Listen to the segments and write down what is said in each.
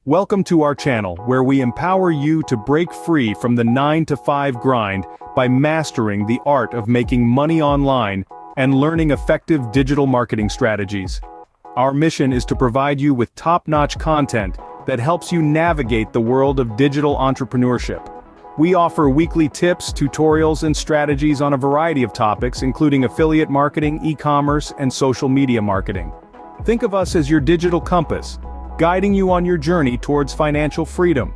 Welcome to our channel, where we empower you to break free from the 9-to-5 grind by mastering the art of making money online and learning effective digital marketing strategies. Our mission is to provide you with top-notch content that helps you navigate the world of digital entrepreneurship. We offer weekly tips, tutorials, and strategies on a variety of topics, including affiliate marketing, e-commerce, and social media marketing. Think of us as your digital compass, guiding you on your journey towards financial freedom.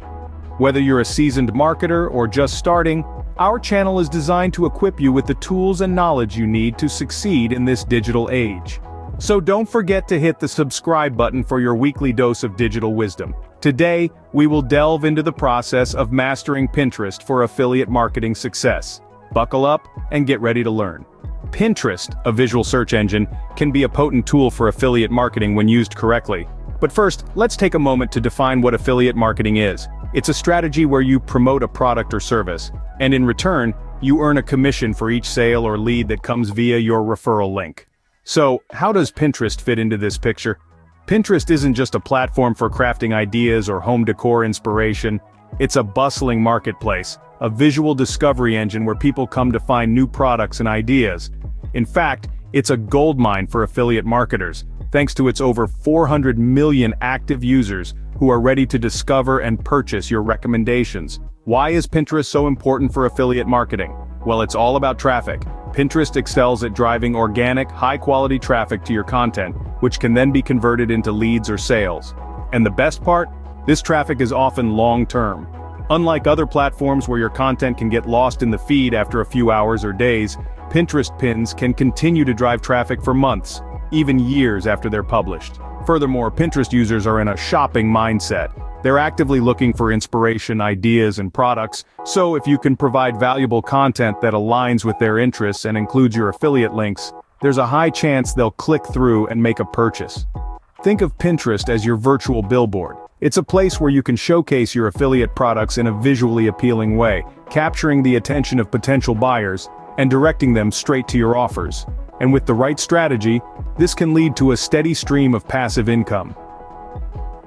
Whether you're a seasoned marketer or just starting, our channel is designed to equip you with the tools and knowledge you need to succeed in this digital age. So don't forget to hit the subscribe button for your weekly dose of digital wisdom. Today, we will delve into the process of mastering Pinterest for affiliate marketing success. Buckle up and get ready to learn. Pinterest, a visual search engine, can be a potent tool for affiliate marketing when used correctly. But first, let's take a moment to define what affiliate marketing is. It's a strategy where you promote a product or service, and in return, you earn a commission for each sale or lead that comes via your referral link. So, how does Pinterest fit into this picture? Pinterest isn't just a platform for crafting ideas or home decor inspiration. It's a bustling marketplace, a visual discovery engine where people come to find new products and ideas. In fact, it's a goldmine for affiliate marketers, thanks to its over 400 million active users who are ready to discover and purchase your recommendations. Why is Pinterest so important for affiliate marketing? Well, it's all about traffic. Pinterest excels at driving organic, high-quality traffic to your content, which can then be converted into leads or sales. And the best part? This traffic is often long-term. Unlike other platforms where your content can get lost in the feed after a few hours or days, Pinterest pins can continue to drive traffic for months, even years after they're published. Furthermore, Pinterest users are in a shopping mindset. They're actively looking for inspiration, ideas, and products, so if you can provide valuable content that aligns with their interests and includes your affiliate links, there's a high chance they'll click through and make a purchase. Think of Pinterest as your virtual billboard. It's a place where you can showcase your affiliate products in a visually appealing way, capturing the attention of potential buyers and directing them straight to your offers. And with the right strategy, this can lead to a steady stream of passive income.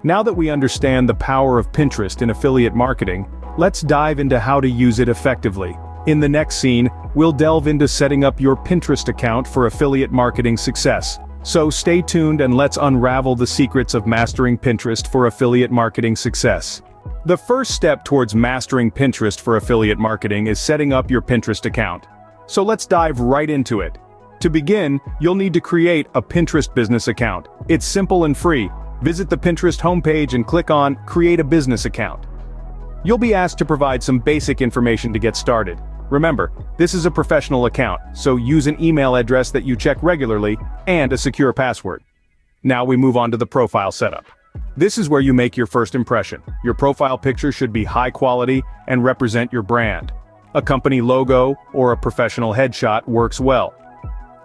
Now that we understand the power of Pinterest in affiliate marketing, let's dive into how to use it effectively. In the next scene, we'll delve into setting up your Pinterest account for affiliate marketing success. So stay tuned and let's unravel the secrets of mastering Pinterest for affiliate marketing success. The first step towards mastering Pinterest for affiliate marketing is setting up your Pinterest account. So let's dive right into it. To begin, you'll need to create a Pinterest business account. It's simple and free. Visit the Pinterest homepage and click on Create a Business Account. You'll be asked to provide some basic information to get started. Remember, this is a professional account, so use an email address that you check regularly and a secure password. Now we move on to the profile setup. This is where you make your first impression. Your profile picture should be high quality and represent your brand. A company logo or a professional headshot works well.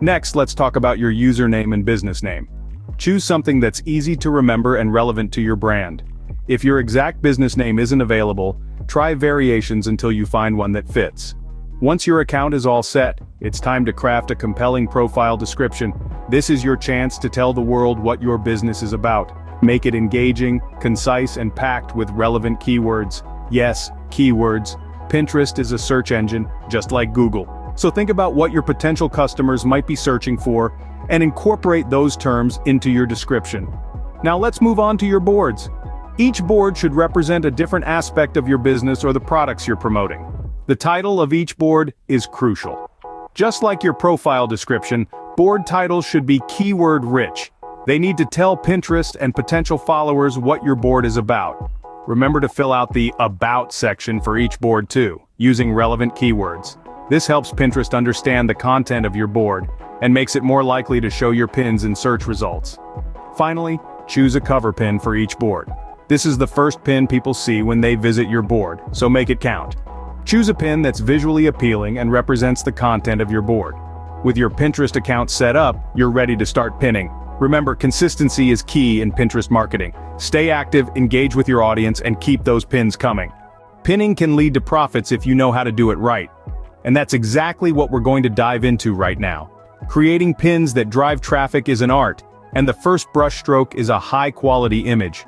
Next, let's talk about your username and business name. Choose something that's easy to remember and relevant to your brand. If your exact business name isn't available, try variations until you find one that fits. Once your account is all set, it's time to craft a compelling profile description. This is your chance to tell the world what your business is about. Make it engaging, concise, and packed with relevant keywords. Yes, keywords. Pinterest is a search engine, just like Google. So think about what your potential customers might be searching for, and incorporate those terms into your description. Now let's move on to your boards. Each board should represent a different aspect of your business or the products you're promoting. The title of each board is crucial. Just like your profile description, board titles should be keyword-rich. They need to tell Pinterest and potential followers what your board is about. Remember to fill out the About section for each board too, using relevant keywords. This helps Pinterest understand the content of your board and makes it more likely to show your pins in search results. Finally, choose a cover pin for each board. This is the first pin people see when they visit your board, so make it count. Choose a pin that's visually appealing and represents the content of your board. With your Pinterest account set up, you're ready to start pinning. Remember, consistency is key in Pinterest marketing. Stay active, engage with your audience, and keep those pins coming. Pinning can lead to profits if you know how to do it right. And that's exactly what we're going to dive into right now. Creating pins that drive traffic is an art, and the first brushstroke is a high-quality image.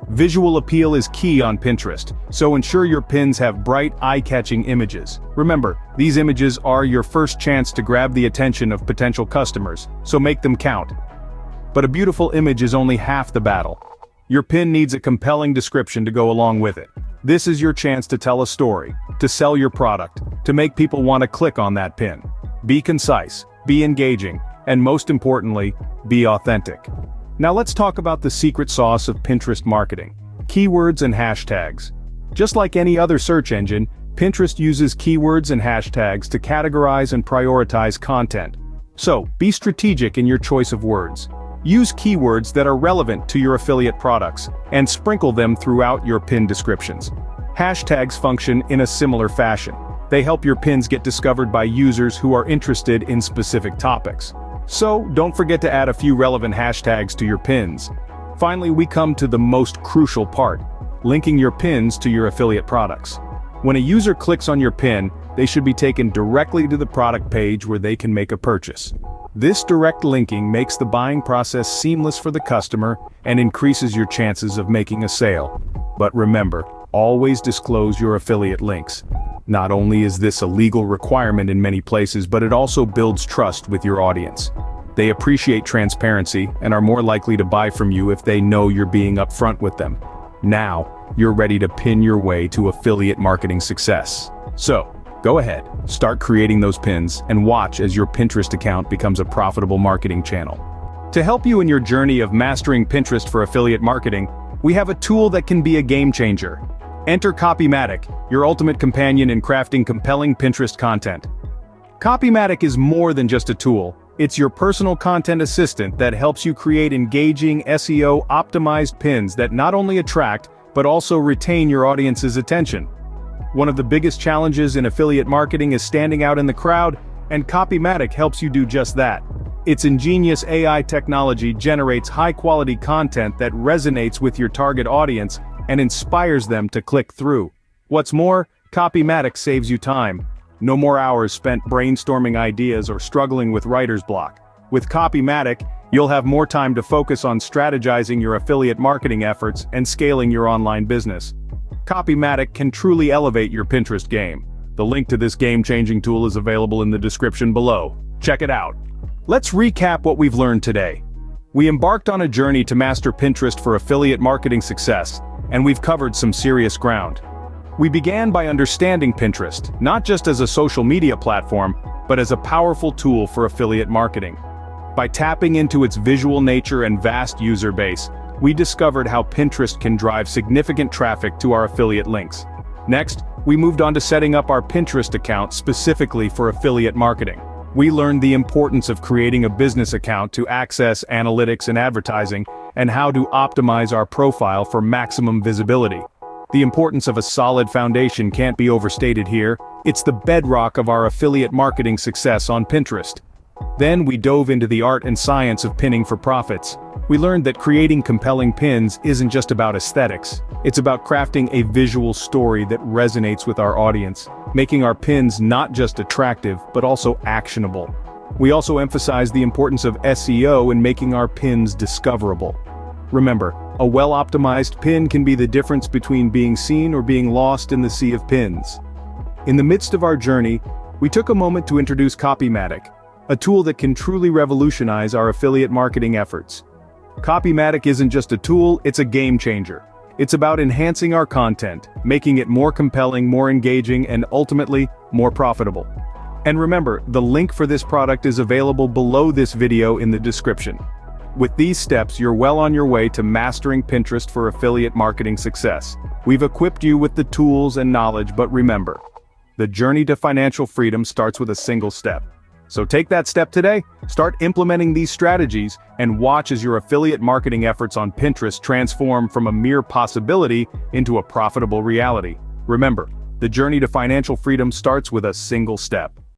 Visual appeal is key on Pinterest, so ensure your pins have bright, eye-catching images. Remember, these images are your first chance to grab the attention of potential customers, so make them count. But a beautiful image is only half the battle. Your pin needs a compelling description to go along with it. This is your chance to tell a story, to sell your product, to make people want to click on that pin. Be concise, be engaging, and most importantly, be authentic. Now let's talk about the secret sauce of Pinterest marketing: keywords and hashtags. Just like any other search engine, Pinterest uses keywords and hashtags to categorize and prioritize content. So, be strategic in your choice of words. Use keywords that are relevant to your affiliate products, and sprinkle them throughout your pin descriptions. Hashtags function in a similar fashion. They help your pins get discovered by users who are interested in specific topics. So, don't forget to add a few relevant hashtags to your pins. Finally, we come to the most crucial part: linking your pins to your affiliate products. When a user clicks on your pin, they should be taken directly to the product page where they can make a purchase. This direct linking makes the buying process seamless for the customer and increases your chances of making a sale. But remember, always disclose your affiliate links. Not only is this a legal requirement in many places, but it also builds trust with your audience. They appreciate transparency and are more likely to buy from you if they know you're being upfront with them. Now, you're ready to pin your way to affiliate marketing success. So, go ahead, start creating those pins, and watch as your Pinterest account becomes a profitable marketing channel. To help you in your journey of mastering Pinterest for affiliate marketing, we have a tool that can be a game changer. Enter Copymatic, your ultimate companion in crafting compelling Pinterest content. Copymatic is more than just a tool. It's your personal content assistant that helps you create engaging, SEO-optimized pins that not only attract, but also retain your audience's attention. One of the biggest challenges in affiliate marketing is standing out in the crowd, and Copymatic helps you do just that. Its ingenious AI technology generates high-quality content that resonates with your target audience and inspires them to click through. What's more, Copymatic saves you time. No more hours spent brainstorming ideas or struggling with writer's block. With Copymatic, you'll have more time to focus on strategizing your affiliate marketing efforts and scaling your online business. Copymatic can truly elevate your Pinterest game. The link to this game-changing tool is available in the description below. Check it out. Let's recap what we've learned today. We embarked on a journey to master Pinterest for affiliate marketing success, and we've covered some serious ground. We began by understanding Pinterest, not just as a social media platform, but as a powerful tool for affiliate marketing. By tapping into its visual nature and vast user base, we discovered how Pinterest can drive significant traffic to our affiliate links. Next, we moved on to setting up our Pinterest account specifically for affiliate marketing. We learned the importance of creating a business account to access analytics and advertising, and how to optimize our profile for maximum visibility. The importance of a solid foundation can't be overstated here. It's the bedrock of our affiliate marketing success on Pinterest. Then we dove into the art and science of pinning for profits. We learned that creating compelling pins isn't just about aesthetics. It's about crafting a visual story that resonates with our audience, making our pins not just attractive, but also actionable. We also emphasized the importance of SEO in making our pins discoverable. Remember, a well-optimized pin can be the difference between being seen or being lost in the sea of pins. In the midst of our journey, we took a moment to introduce Copymatic, a tool that can truly revolutionize our affiliate marketing efforts. Copymatic isn't just a tool, it's a game changer. It's about enhancing our content, making it more compelling, more engaging, and ultimately, more profitable. And remember, the link for this product is available below this video in the description. With these steps, you're well on your way to mastering Pinterest for affiliate marketing success. We've equipped you with the tools and knowledge, but remember, the journey to financial freedom starts with a single step. So take that step today, start implementing these strategies, and watch as your affiliate marketing efforts on Pinterest transform from a mere possibility into a profitable reality. Remember, the journey to financial freedom starts with a single step.